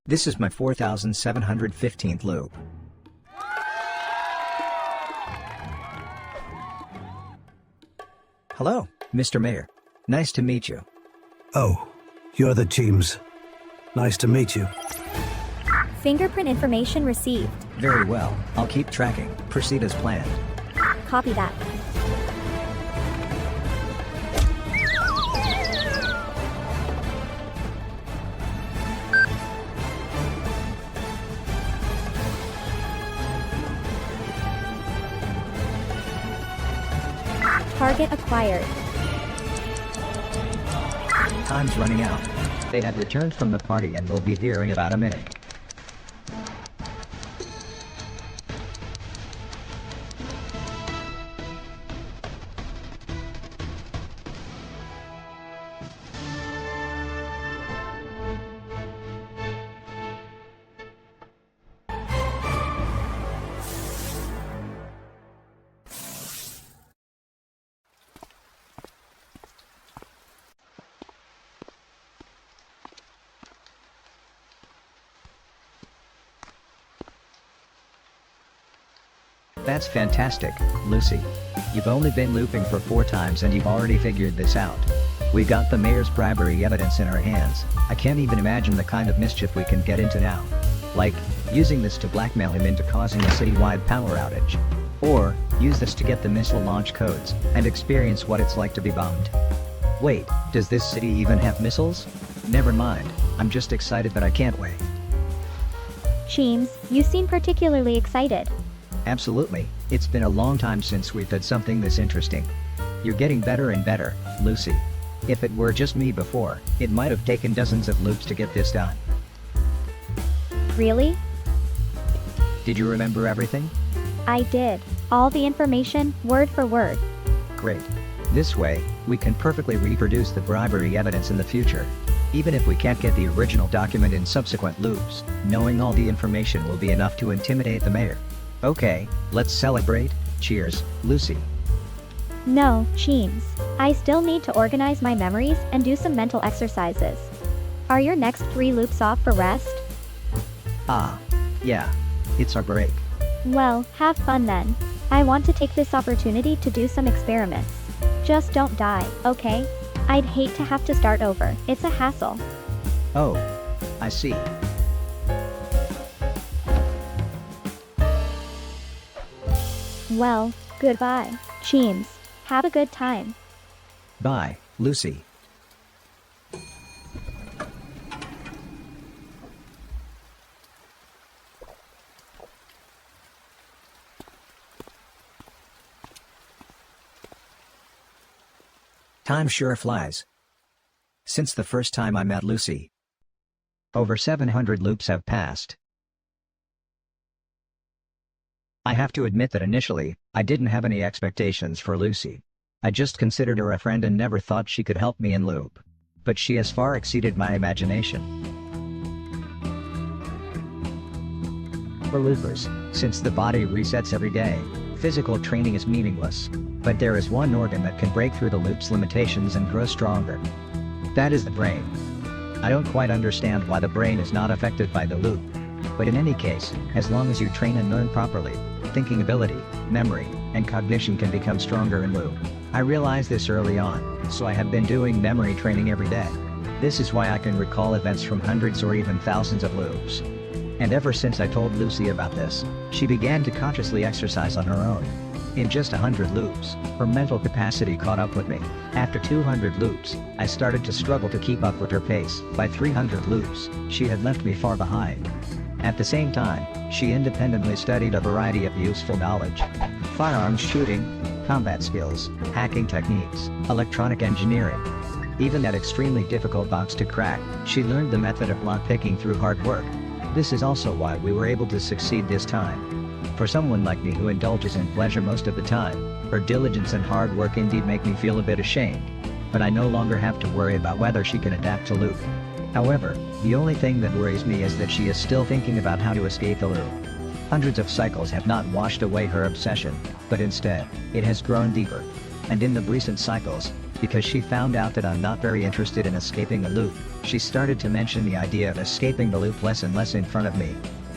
This is my 4715th loop. Hello, Mr. Mayor. Nice to meet you. Oh, you're the Cheems. Nice to meet you. Fingerprint information received. Very well, I'll keep tracking. Proceed as planned. Copy that. Target acquired. Time's running out. They have returned from the party and will be here in about a minute. That's fantastic, Lucy. You've only been looping for 4 times and you've already figured this out. We got the mayor's bribery evidence in our hands. I can't even imagine the kind of mischief we can get into now. Like, using this to blackmail him into causing a citywide power outage. Or, use this to get the missile launch codes and experience what it's like to be bombed. Wait, does this city even have missiles? Never mind, I'm just excited that I can't wait. Cheems, you seem particularly excited. Absolutely, it's been a long time since we've had something this interesting. You're getting better and better, Lucy. If it were just me before, it might have taken dozens of loops to get this done. Really? Did you remember everything? I did. All the information, word for word. Great. This way, we can perfectly reproduce the bribery evidence in the future. Even if we can't get the original document in subsequent loops, knowing all the information will be enough to intimidate the mayor. Okay, let's celebrate. Cheers, Lucy. No, Cheems. I still need to organize my memories and do some mental exercises. Are your next 3 loops off for rest? Ah, yeah. It's our break. Well, have fun then. I want to take this opportunity to do some experiments. Just don't die, okay? I'd hate to have to start over. It's a hassle. Oh, I see. Well, goodbye, Cheems. Have a good time. Bye, Lucy. Time sure flies. Since the first time I met Lucy, over 700 loops have passed. I have to admit that initially, I didn't have any expectations for Lucy. I just considered her a friend and never thought she could help me in loop. But she has far exceeded my imagination. For loopers, since the body resets every day, physical training is meaningless. But there is one organ that can break through the loop's limitations and grow stronger. That is the brain. I don't quite understand why the brain is not affected by the loop. But in any case, as long as you train and learn properly, thinking ability, memory, and cognition can become stronger in loop. I realized this early on, so I have been doing memory training every day. This is why I can recall events from hundreds or even thousands of loops. And ever since I told Lucy about this, she began to consciously exercise on her own. In just 100 loops, her mental capacity caught up with me. After 200 loops, I started to struggle to keep up with her pace. By 300 loops, she had left me far behind. At the same time, she independently studied a variety of useful knowledge. Firearms shooting, combat skills, hacking techniques, electronic engineering. Even that extremely difficult box to crack, she learned the method of lockpicking through hard work. This is also why we were able to succeed this time. For someone like me who indulges in pleasure most of the time, her diligence and hard work indeed make me feel a bit ashamed. But I no longer have to worry about whether she can adapt to loop. However, the only thing that worries me is that she is still thinking about how to escape the loop. Hundreds of cycles have not washed away her obsession, but instead, it has grown deeper. And in the recent cycles, Because she found out that I'm not very interested in escaping the loop, she started to mention the idea of escaping the loop less and less in front of me.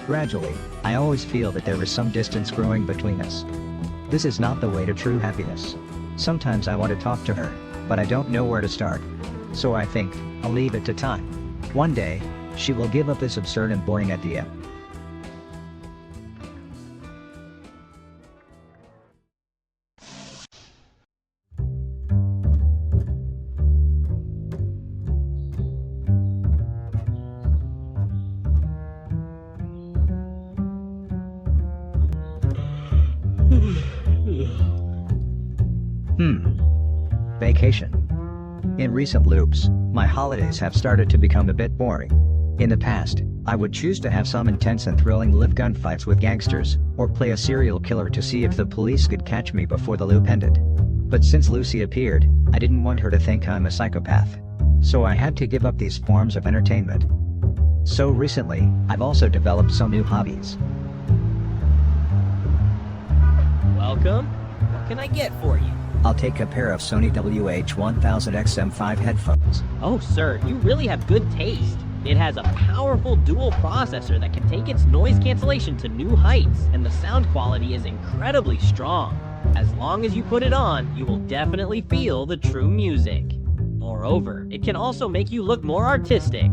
Gradually, I always feel that there is some distance growing between us. This is not the way to true happiness. Sometimes I want to talk to her, but I don't know where to start. So I think, I'll leave it to time. One day, she will give up this absurd and boring idea. Vacation. In recent loops, my holidays have started to become a bit boring. In the past, I would choose to have some intense and thrilling live gunfights with gangsters, or play a serial killer to see if the police could catch me before the loop ended. But since Lucy appeared, I didn't want her to think I'm a psychopath. So I had to give up these forms of entertainment. So recently, I've also developed some new hobbies. Welcome. What can I get for you? I'll take a pair of Sony WH-1000XM5 headphones. Oh, sir, you really have good taste. It has a powerful dual processor that can take its noise cancellation to new heights, and the sound quality is incredibly strong. As long as you put it on, you will definitely feel the true music. Moreover, it can also make you look more artistic.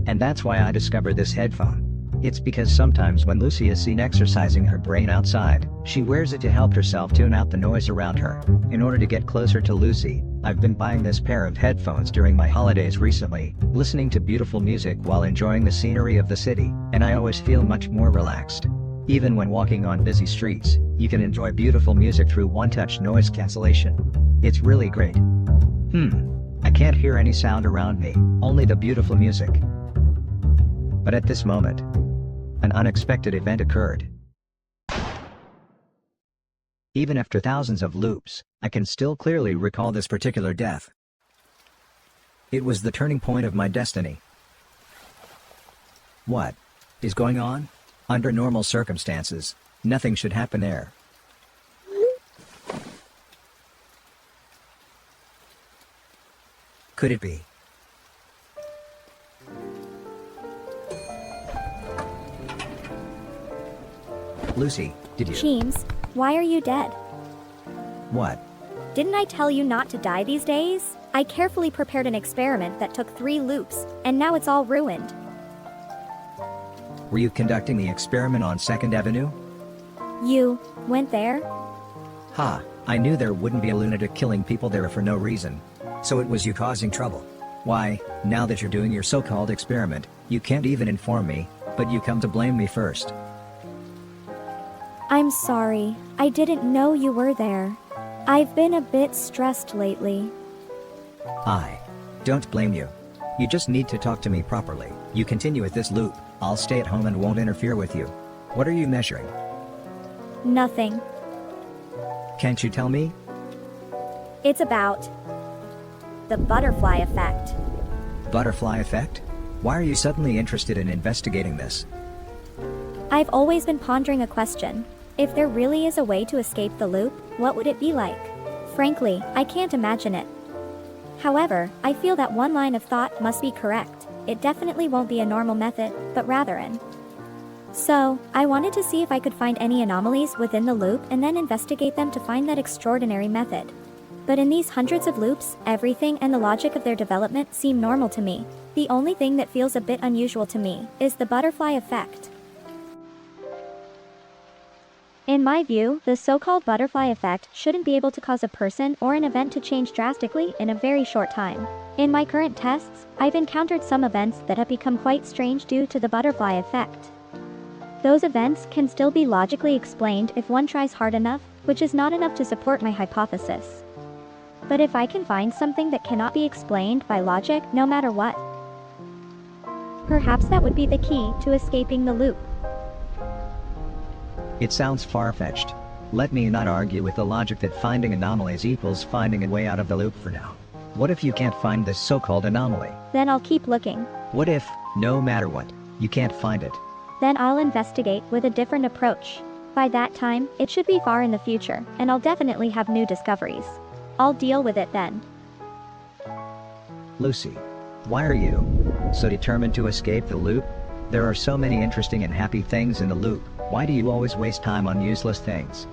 And that's why I discovered this headphone. It's because sometimes when Lucy is seen exercising her brain outside, she wears it to help herself tune out the noise around her. In order to get closer to Lucy, I've been buying this pair of headphones during my holidays recently, listening to beautiful music while enjoying the scenery of the city, and I always feel much more relaxed. Even when walking on busy streets, you can enjoy beautiful music through one-touch noise cancellation. It's really great. I can't hear any sound around me, only the beautiful music. But at this moment, an unexpected event occurred. Even after thousands of loops, I can still clearly recall this particular death. It was the turning point of my destiny. What is going on? Under normal circumstances, nothing should happen there. Could it be? Lucy, did you? Cheems, why are you dead? What? Didn't I tell you not to die these days? I carefully prepared an experiment that took 3 loops, and now it's all ruined. Were you conducting the experiment on 2nd Avenue? You went there? Ha, I knew there wouldn't be a lunatic killing people there for no reason. So it was you causing trouble. Why, now that you're doing your so-called experiment, you can't even inform me, but you come to blame me first. I'm sorry, I didn't know you were there. I've been a bit stressed lately. I don't blame you. You just need to talk to me properly. You continue with this loop, I'll stay at home and won't interfere with you. What are you measuring? Nothing. Can't you tell me? It's about the butterfly effect. Butterfly effect? Why are you suddenly interested in investigating this? I've always been pondering a question. If there really is a way to escape the loop, what would it be like? Frankly, I can't imagine it. However, I feel that one line of thought must be correct. It definitely won't be a normal method, but rather an. So, I wanted to see if I could find any anomalies within the loop and then investigate them to find that extraordinary method. But in these hundreds of loops, everything and the logic of their development seem normal to me. The only thing that feels a bit unusual to me is the butterfly effect. In my view, the so-called butterfly effect shouldn't be able to cause a person or an event to change drastically in a very short time. In my current tests, I've encountered some events that have become quite strange due to the butterfly effect. Those events can still be logically explained if one tries hard enough, which is not enough to support my hypothesis. But if I can find something that cannot be explained by logic no matter what, perhaps that would be the key to escaping the loop. It sounds far-fetched. Let me not argue with the logic that finding anomalies equals finding a way out of the loop for now. What if you can't find this so-called anomaly? Then I'll keep looking. What if, no matter what, you can't find it? Then I'll investigate with a different approach. By that time, it should be far in the future, and I'll definitely have new discoveries. I'll deal with it then. Lucy, why are you so determined to escape the loop? There are so many interesting and happy things in the loop. Why do you always waste time on useless things?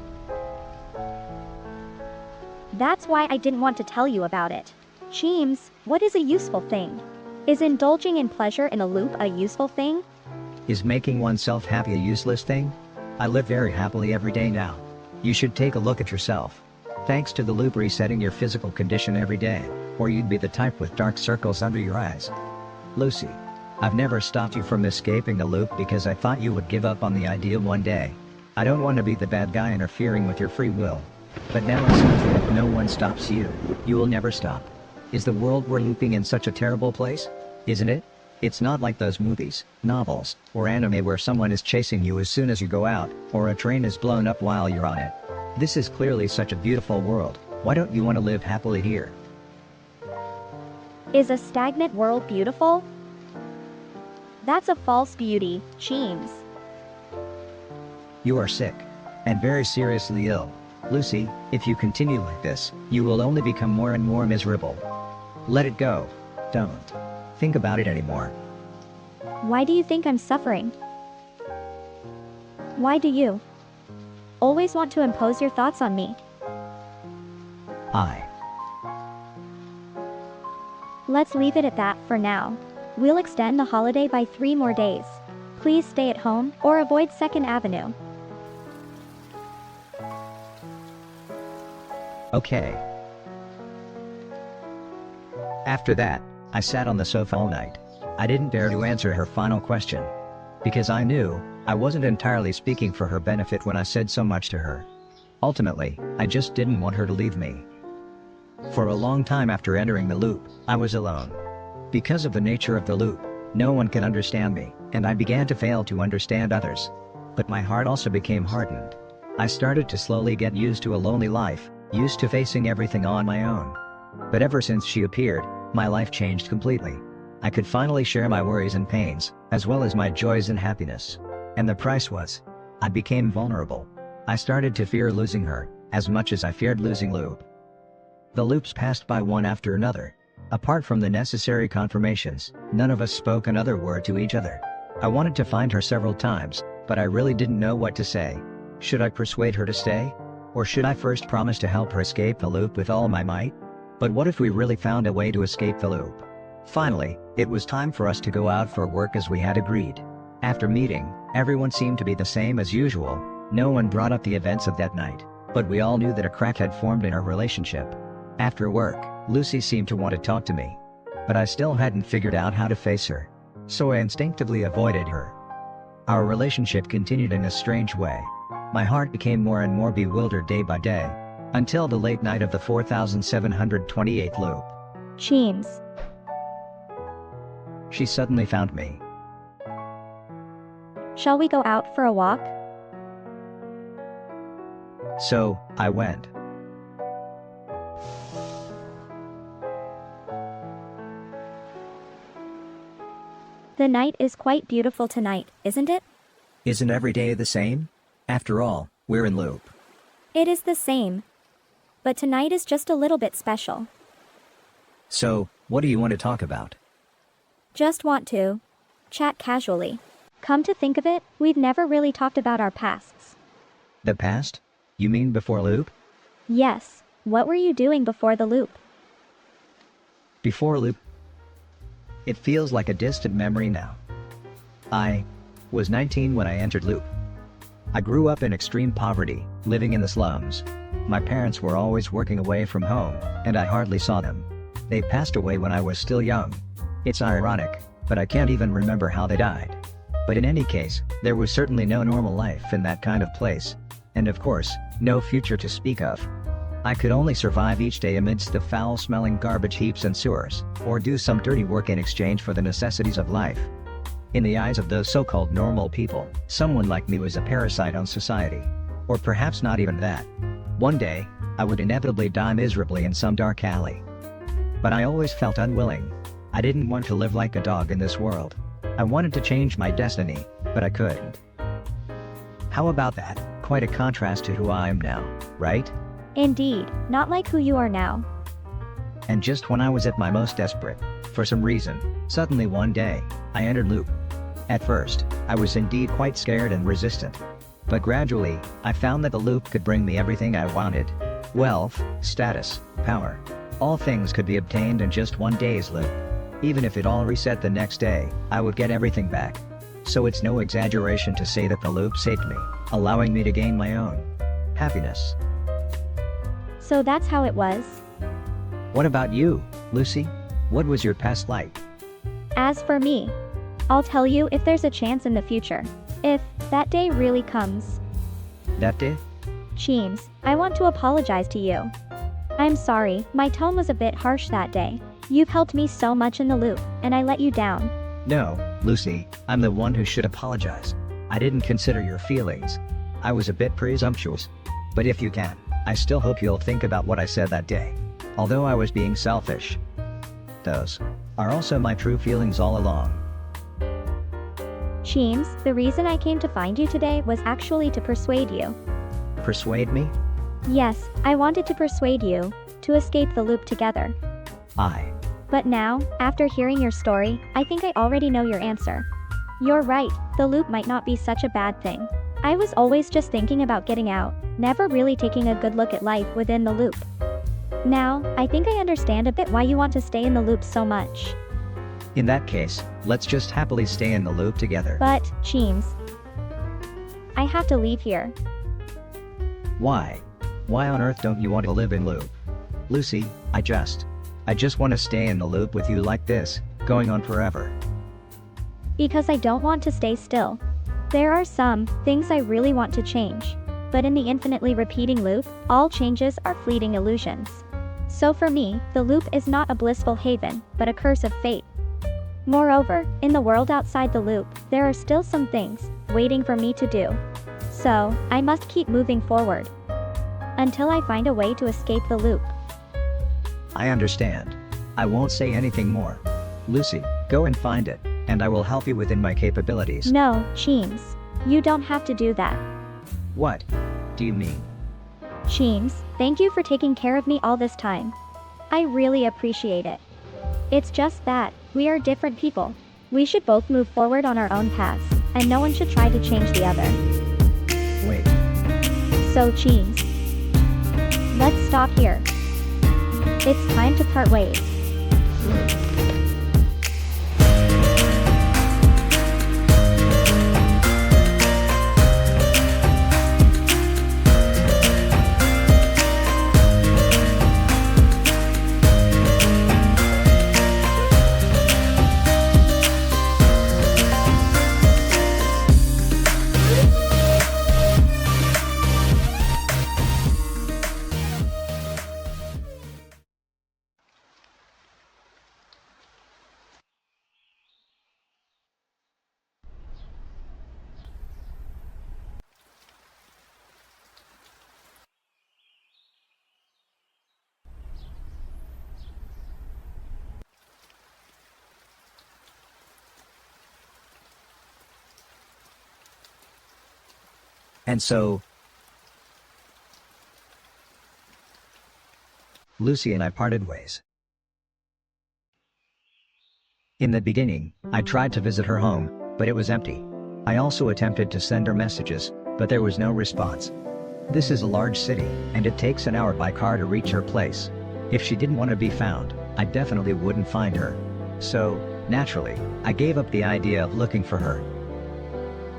That's why I didn't want to tell you about it. Cheems, what is a useful thing? Is indulging in pleasure in a loop a useful thing? Is making oneself happy a useless thing? I live very happily every day now. You should take a look at yourself. Thanks to the loop resetting your physical condition every day, or you'd be the type with dark circles under your eyes. Lucy, I've never stopped you from escaping the loop because I thought you would give up on the idea one day. I don't want to be the bad guy interfering with your free will. But now it seems that if no one stops you, you will never stop. Is the world we're looping in such a terrible place? Isn't it? It's not like those movies, novels, or anime where someone is chasing you as soon as you go out, or a train is blown up while you're on it. This is clearly such a beautiful world. Why don't you want to live happily here? Is a stagnant world beautiful? That's a false beauty, Cheems. You are sick. And very seriously ill. Lucy, if you continue like this, you will only become more and more miserable. Let it go. Don't think about it anymore. Why do you think I'm suffering? Why do you always want to impose your thoughts on me? Let's leave it at that for now. We'll extend the holiday by 3 more days. Please stay at home or avoid 2nd Avenue. Okay. After that, I sat on the sofa all night. I didn't dare to answer her final question. Because I knew I wasn't entirely speaking for her benefit when I said so much to her. Ultimately, I just didn't want her to leave me. For a long time after entering the loop, I was alone. Because of the nature of the loop, no one could understand me, and I began to fail to understand others. But my heart also became hardened. I started to slowly get used to a lonely life, used to facing everything on my own. But ever since she appeared, my life changed completely. I could finally share my worries and pains, as well as my joys and happiness. And the price was, I became vulnerable. I started to fear losing her, as much as I feared losing Loop. The loops passed by one after another. Apart from the necessary confirmations, none of us spoke another word to each other. I wanted to find her several times, but I really didn't know what to say. Should I persuade her to stay? Or should I first promise to help her escape the loop with all my might? But what if we really found a way to escape the loop? Finally, it was time for us to go out for work as we had agreed. After meeting, everyone seemed to be the same as usual. No one brought up the events of that night, but we all knew that a crack had formed in our relationship. After work, Lucy seemed to want to talk to me. But I still hadn't figured out how to face her. So I instinctively avoided her. Our relationship continued in a strange way. My heart became more and more bewildered day by day. Until the late night of the 4728th loop. Cheems. She suddenly found me. Shall we go out for a walk? So, I went. The night is quite beautiful tonight, isn't it? Isn't every day the same? After all, we're in loop. It is the same. But tonight is just a little bit special. So, what do you want to talk about? Just want to chat casually. Come to think of it, we've never really talked about our pasts. The past? You mean before loop? Yes. What were you doing before the loop? Before loop? It feels like a distant memory now. I was 19 when I entered loop. I grew up in extreme poverty, living in the slums. My parents were always working away from home, and I hardly saw them. They passed away when I was still young. It's ironic, but I can't even remember how they died. But in any case, there was certainly no normal life in that kind of place. And of course, no future to speak of. I could only survive each day amidst the foul-smelling garbage heaps and sewers, or do some dirty work in exchange for the necessities of life. In the eyes of those so-called normal people, someone like me was a parasite on society. Or perhaps not even that. One day, I would inevitably die miserably in some dark alley. But I always felt unwilling. I didn't want to live like a dog in this world. I wanted to change my destiny, but I couldn't. How about that? Quite a contrast to who I am now, right? Indeed, not like who you are now. And just when I was at my most desperate, for some reason, suddenly one day, I entered loop. At first, I was indeed quite scared and resistant. But gradually, I found that the loop could bring me everything I wanted. Wealth, status, power. All things could be obtained in just one day's loop. Even if it all reset the next day, I would get everything back. So it's no exaggeration to say that the loop saved me, allowing me to gain my own happiness. So that's how it was? What about you, Lucy? What was your past like? As for me, I'll tell you if there's a chance in the future. If that day really comes. That day? Cheems, I want to apologize to you. I'm sorry, my tone was a bit harsh that day. You've helped me so much in the loop, and I let you down. No, Lucy, I'm the one who should apologize. I didn't consider your feelings. I was a bit presumptuous. But if you can, I still hope you'll think about what I said that day. Although I was being selfish. Those are also my true feelings all along. Cheems, the reason I came to find you today was actually to persuade you. Persuade me? Yes, I wanted to persuade you to escape the loop together. But now, after hearing your story, I think I already know your answer. You're right, the loop might not be such a bad thing. I was always just thinking about getting out, never really taking a good look at life within the loop. Now, I think I understand a bit why you want to stay in the loop so much. In that case, let's just happily stay in the loop together. But, Cheems, I have to leave here. Why? Why on earth don't you want to live in loop? Lucy, I just want to stay in the loop with you like this, going on forever. Because I don't want to stay still. There are some things I really want to change. But in the infinitely repeating loop, all changes are fleeting illusions. So for me, the loop is not a blissful haven, but a curse of fate. Moreover, in the world outside the loop, there are still some things waiting for me to do. So, I must keep moving forward until I find a way to escape the loop. I understand. I won't say anything more. Lucy, go and find it, and I will help you within my capabilities. No, Cheems. You don't have to do that. What do you mean? Cheems, thank you for taking care of me all this time. I really appreciate it. It's just that, we are different people. We should both move forward on our own paths, and no one should try to change the other. Wait. So Cheems, let's stop here. It's time to part ways. And so, Lucy and I parted ways. In the beginning, I tried to visit her home, but it was empty. I also attempted to send her messages, but there was no response. This is a large city, and it takes an hour by car to reach her place. If she didn't want to be found, I definitely wouldn't find her. So, naturally, I gave up the idea of looking for her.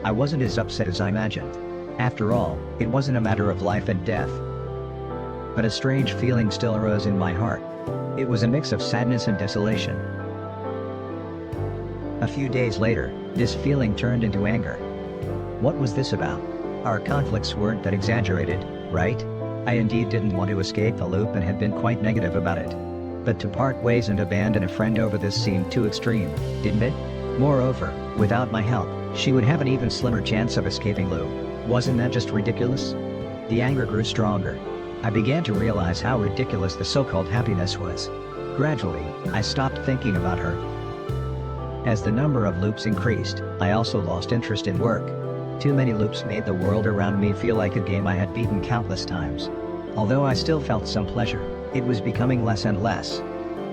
I wasn't as upset as I imagined. After all, it wasn't a matter of life and death. But a strange feeling still arose in my heart. It was a mix of sadness and desolation. A few days later, this feeling turned into anger. What was this about? Our conflicts weren't that exaggerated, right? I indeed didn't want to escape the loop and had been quite negative about it. But to part ways and abandon a friend over this seemed too extreme, didn't it? Moreover, without my help, she would have an even slimmer chance of escaping loop. Wasn't that just ridiculous? The anger grew stronger. I began to realize how ridiculous the so-called happiness was. Gradually, I stopped thinking about her. As the number of loops increased, I also lost interest in work. Too many loops made the world around me feel like a game I had beaten countless times. Although I still felt some pleasure, it was becoming less and less.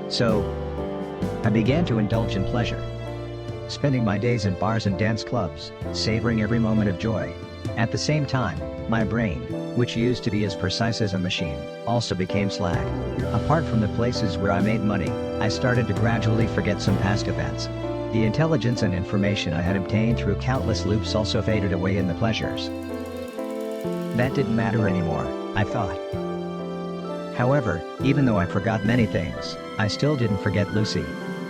So, I began to indulge in pleasure. Spending my days in bars and dance clubs, savoring every moment of joy. At the same time, my brain, which used to be as precise as a machine, also became slack. Apart from the places where I made money, I started to gradually forget some past events. The intelligence and information I had obtained through countless loops also faded away in the pleasures. That didn't matter anymore, I thought. However, even though I forgot many things, I still didn't forget Lucy.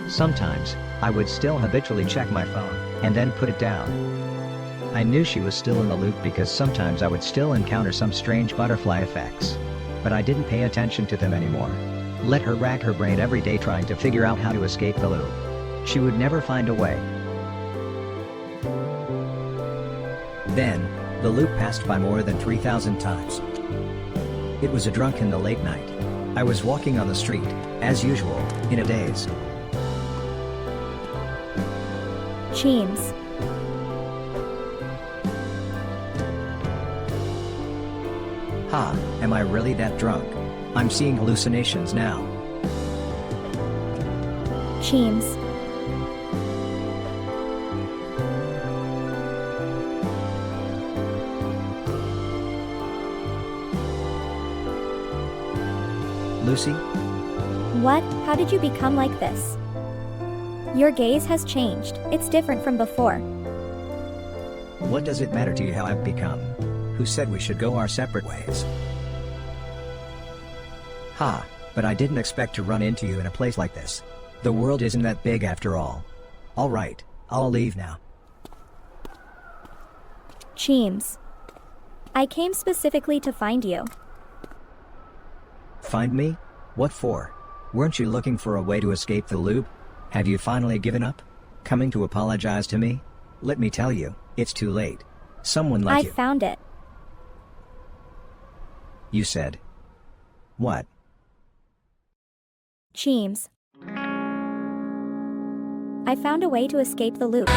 Sometimes, I would still habitually check my phone, and then put it down. I knew she was still in the loop because sometimes I would still encounter some strange butterfly effects. But I didn't pay attention to them anymore. Let her rack her brain every day trying to figure out how to escape the loop. She would never find a way. Then, the loop passed by more than 3,000 times. It was a drunk in the late night. I was walking on the street, as usual, in a daze. Cheems. Ha, am I really that drunk? I'm seeing hallucinations now. Cheems. Lucy? What? How did you become like this? Your gaze has changed. It's different from before. What does it matter to you how I've become? Who said we should go our separate ways? Ha, but I didn't expect to run into you in a place like this. The world isn't that big after all. Alright, I'll leave now. Cheems. I came specifically to find you. Find me? What for? Weren't you looking for a way to escape the loop? Have you finally given up? Coming to apologize to me? Let me tell you, it's too late. Someone like I you. found it. You said. What? Cheems. I found a way to escape the loop.